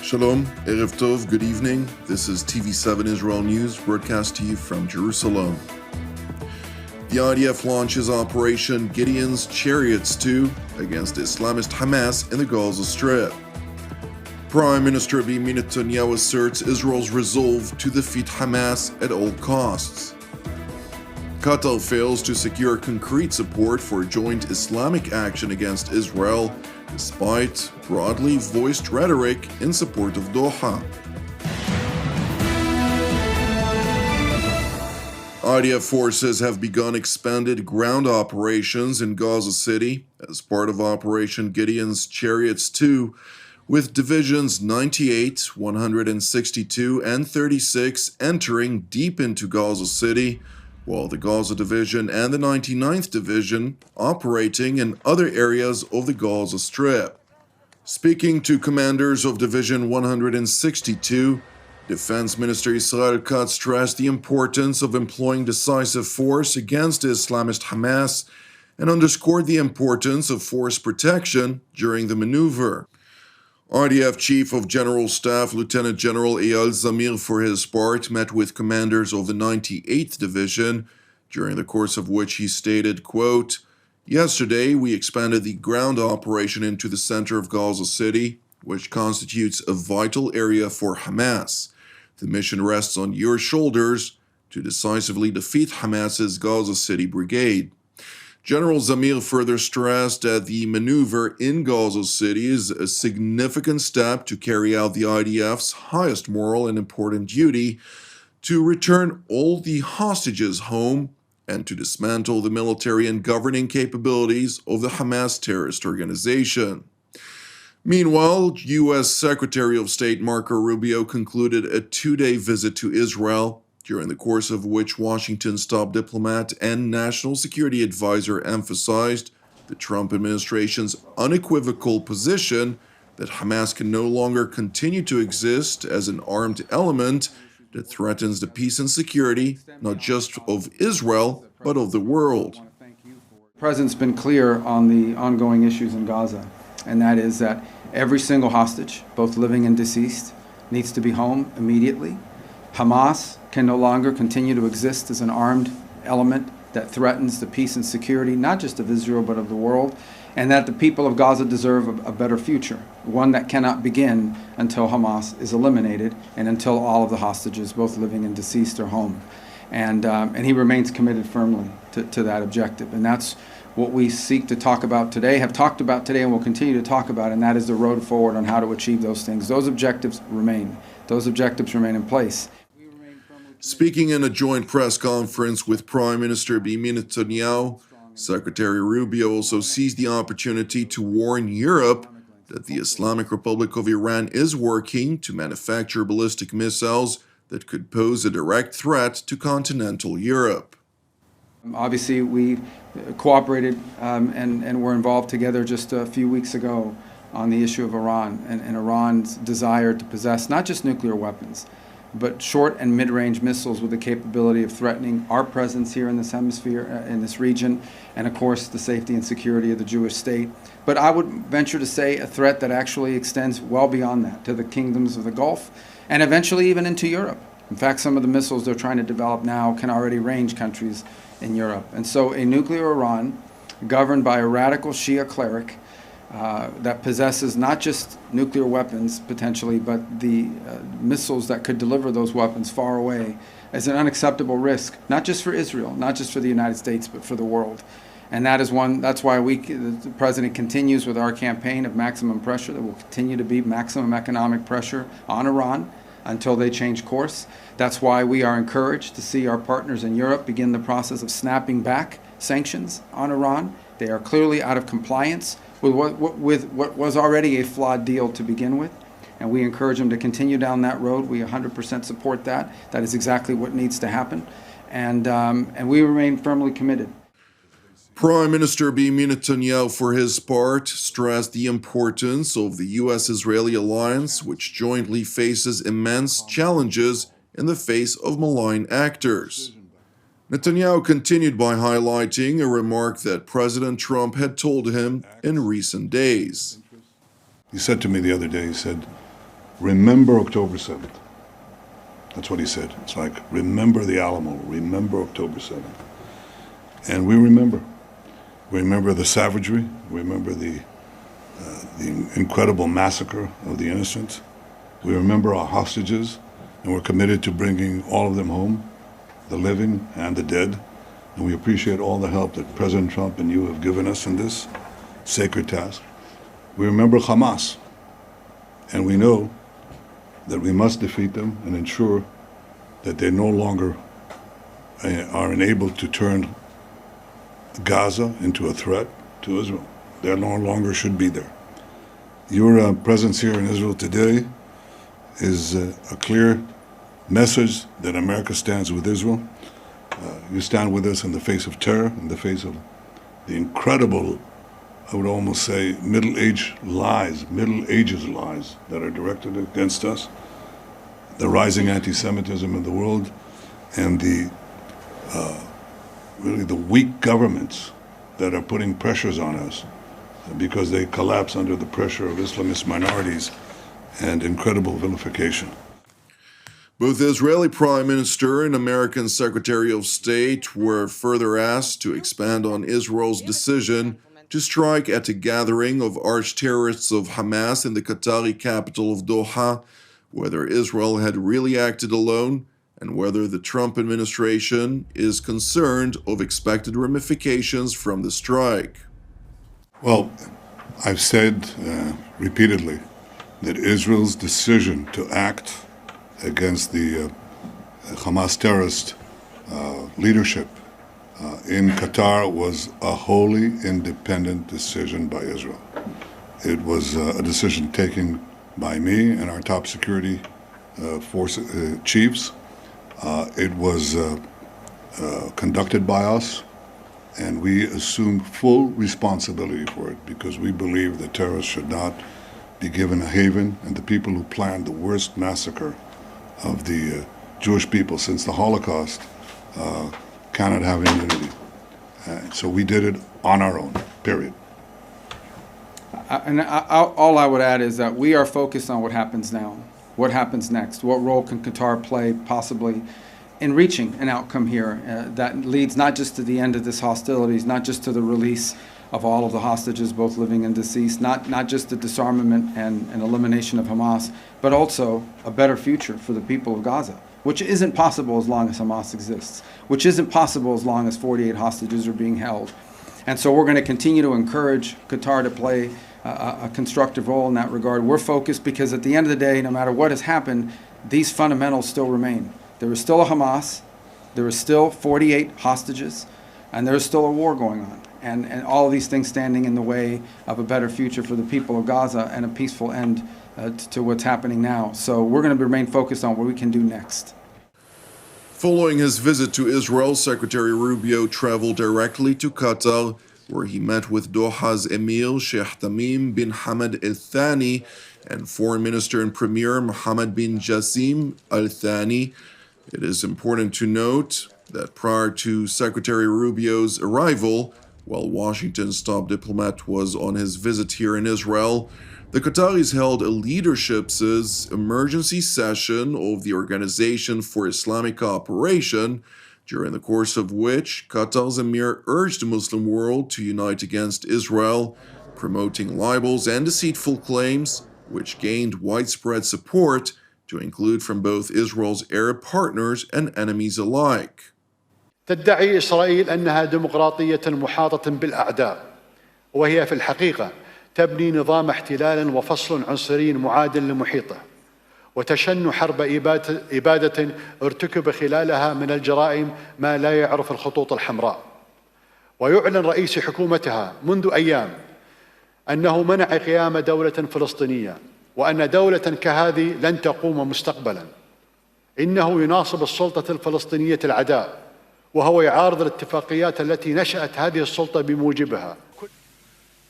Shalom, Erev Tov, good evening. This is TV7 Israel News, broadcast to you from Jerusalem. The IDF launches Operation Gideon's Chariots 2 against Islamist Hamas in the Gaza Strip. Prime Minister Benjamin Netanyahu asserts Israel's resolve to defeat Hamas at all costs. Qatar fails to secure concrete support for joint Islamic action against Israel, despite broadly voiced rhetoric in support of Doha. IDF forces have begun expanded ground operations in Gaza City as part of Operation Gideon's Chariots 2, with divisions 98, 162, and 36 entering deep into Gaza City, while the Gaza Division and the 99th Division operating in other areas of the Gaza Strip. Speaking to commanders of Division 162, Defense Minister Israel stressed the importance of employing decisive force against Islamist Hamas and underscored the importance of force protection during the maneuver. IDF Chief of General Staff Lieutenant General Eyal Zamir, for his part, met with commanders of the 98th Division, during the course of which he stated, quote, "Yesterday, we expanded the ground operation into the center of Gaza City, which constitutes a vital area for Hamas. The mission rests on your shoulders to decisively defeat Hamas's Gaza City brigade." General Zamir further stressed that the maneuver in Gaza City is a significant step to carry out the IDF's highest moral and important duty to return all the hostages home and to dismantle the military and governing capabilities of the Hamas terrorist organization. Meanwhile, U.S. Secretary of State Marco Rubio concluded a two-day visit to Israel, during the course of which Washington's top diplomat and national security advisor emphasized the Trump administration's unequivocal position that Hamas can no longer continue to exist as an armed element that threatens the peace and security not just of Israel, but of the world. The President's been clear on the ongoing issues in Gaza, and that is that every single hostage, both living and deceased, needs to be home immediately. Hamas can no longer continue to exist as an armed element that threatens the peace and security, not just of Israel, but of the world, and that the people of Gaza deserve a better future, one that cannot begin until Hamas is eliminated and until all of the hostages, both living and deceased, are home. And he remains committed firmly to that objective. And that's what we seek to talk about today, have talked about today, and will continue to talk about, and that is the road forward on how to achieve those things. Those objectives remain. Those objectives remain in place. Speaking in a joint press conference with Prime Minister Benjamin Netanyahu, Secretary Rubio also seized the opportunity to warn Europe that the Islamic Republic of Iran is working to manufacture ballistic missiles that could pose a direct threat to continental Europe. Obviously, we cooperated and were involved together just a few weeks ago on the issue of Iran and Iran's desire to possess not just nuclear weapons, but short and mid-range missiles with the capability of threatening our presence here in this hemisphere, in this region, and of course the safety and security of the Jewish state. But I would venture to say a threat that actually extends well beyond that, to the kingdoms of the Gulf, and eventually even into Europe. In fact, some of the missiles they're trying to develop now can already range countries in Europe. And so a nuclear Iran, governed by a radical Shia cleric, that possesses not just nuclear weapons potentially, but the missiles that could deliver those weapons far away, is an unacceptable risk, not just for Israel, not just for the United States, but for the world. And that's why the President continues with our campaign of maximum pressure. There will continue to be maximum economic pressure on Iran until they change course. That's why we are encouraged to see our partners in Europe begin the process of snapping back sanctions on Iran. They are clearly out of compliance with what was already a flawed deal to begin with, and we encourage them to continue down that road. We 100% support that. That is exactly what needs to happen, and we remain firmly committed. Prime Minister Benjamin Netanyahu, for his part, stressed the importance of the U.S.-Israeli alliance, which jointly faces immense challenges in the face of malign actors. Netanyahu continued by highlighting a remark that President Trump had told him in recent days. He said to me the other day, he said, remember October 7th. That's what he said. It's like, remember the Alamo, remember October 7th. And we remember. We remember the savagery, we remember the incredible massacre of the innocent. We remember our hostages, and we're committed to bringing all of them home, the living and the dead. And we appreciate all the help that President Trump and you have given us in this sacred task. We remember Hamas, and we know that we must defeat them and ensure that they no longer are enabled to turn Gaza into a threat to Israel. They no longer should be there. Your presence here in Israel today is a clear message that America stands with Israel. You stand with us in the face of terror, in the face of the incredible, I would almost say, Middle Ages lies that are directed against us, the rising anti-Semitism in the world, and the really the weak governments that are putting pressures on us because they collapse under the pressure of Islamist minorities and incredible vilification. Both the Israeli Prime Minister and American Secretary of State were further asked to expand on Israel's decision to strike at a gathering of arch-terrorists of Hamas in the Qatari capital of Doha, whether Israel had really acted alone, and whether the Trump administration is concerned of expected ramifications from the strike. Well, I've said repeatedly that Israel's decision to act against the Hamas terrorist leadership in Qatar was a wholly independent decision by Israel. It was a decision taken by me and our top security force chiefs. It was conducted by us, and we assume full responsibility for it because we believe that terrorists should not be given a haven, and the people who planned the worst massacre of the Jewish people since the Holocaust cannot have immunity. So we did it on our own, period. All I would add is that we are focused on what happens now. What happens next? What role can Qatar play possibly in reaching an outcome here that leads not just to the end of this hostilities, not just to the release of all of the hostages, both living and deceased, not just the disarmament and elimination of Hamas, but also a better future for the people of Gaza, which isn't possible as long as Hamas exists, which isn't possible as long as 48 hostages are being held. And so we're going to continue to encourage Qatar to play a constructive role in that regard. We're focused because at the end of the day, no matter what has happened, these fundamentals still remain. There is still a Hamas, there is still 48 hostages, and there is still a war going on. And all of these things standing in the way of a better future for the people of Gaza and a peaceful end to what's happening now. So we're going to remain focused on what we can do next. Following his visit to Israel, Secretary Rubio traveled directly to Qatar, where he met with Doha's Emir Sheikh Tamim bin Hamad Al Thani and Foreign Minister and Premier Mohammed bin Jassim Al Thani. It is important to note that prior to Secretary Rubio's arrival, while Washington's top diplomat was on his visit here in Israel, the Qataris held a leadership's emergency session of the Organization for Islamic Cooperation, during the course of which Qatar's Emir urged the Muslim world to unite against Israel, promoting libels and deceitful claims, which gained widespread support, to include from both Israel's Arab partners and enemies alike. تدعي إسرائيل أنها ديمقراطية محاطة بالأعداء، وهي في الحقيقة تبني نظام احتلال وفصل عنصري معادل لمحيطه، وتشن حرب إبادة ارتكب خلالها من الجرائم ما لا يعرف الخطوط الحمراء. ويعلن رئيس حكومتها منذ أيام أنه منع قيام دولة فلسطينية، وأن دولة كهذه لن تقوم مستقبلا. إنه يناصب السلطة الفلسطينية العداء، وهو يعارض الاتفاقيات التي نشأت هذه السلطة بموجبها.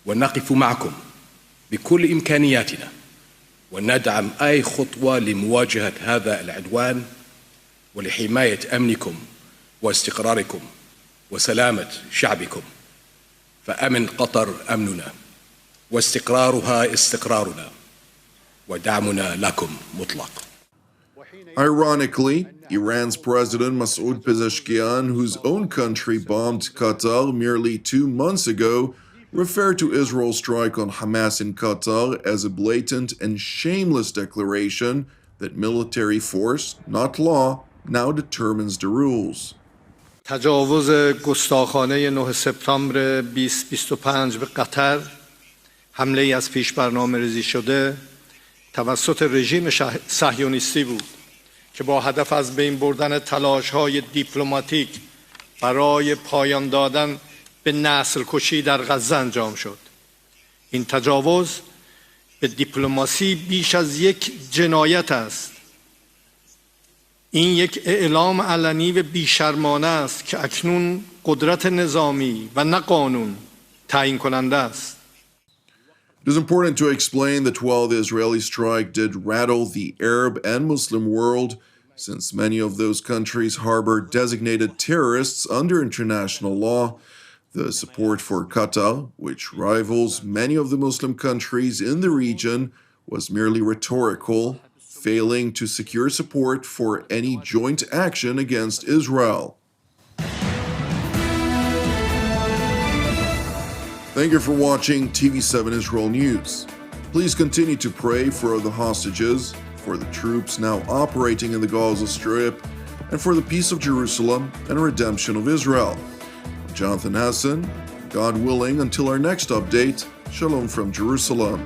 ونقف معكم بكل إمكانياتنا وندعم أي خطوة لمواجهة هذا العدوان ولحماية أمنكم واستقراركم وسلامة شعبكم، فأمن قطر أمننا واستقرارها استقرارنا، ودعمنا لكم مطلق. Ironically, Iran's President Masoud Pezeshkian, whose own country bombed Qatar merely 2 months ago, referred to Israel's strike on Hamas in Qatar as a blatant and shameless declaration that military force, not law, now determines the rules. تجاوز گستاخانه 9 سپتامبر 2025 به قطر، حمله از پیش برنامه ریزی شده توسط رژیم صهیونیستی بود که با هدف از بین بردن تلاش‌های دیپلماتیک برای پایان دادن به نسل کشی در غزه انجام شد. این تجاوز به دیپلماسی بیش از یک جنایت است. این یک اعلام علنی و بیشرمانه است که اکنون قدرت نظامی و نه قانون تعیین کننده است. It is important to explain that while the Israeli strike did rattle the Arab and Muslim world, since many of those countries harbor designated terrorists under international law, the support for Qatar, which rivals many of the Muslim countries in the region, was merely rhetorical, failing to secure support for any joint action against Israel. Thank you for watching TV7 Israel News. Please continue to pray for the hostages, for the troops now operating in the Gaza Strip, and for the peace of Jerusalem and redemption of Israel. I'm Jonathan Hessen. God willing, until our next update, Shalom from Jerusalem.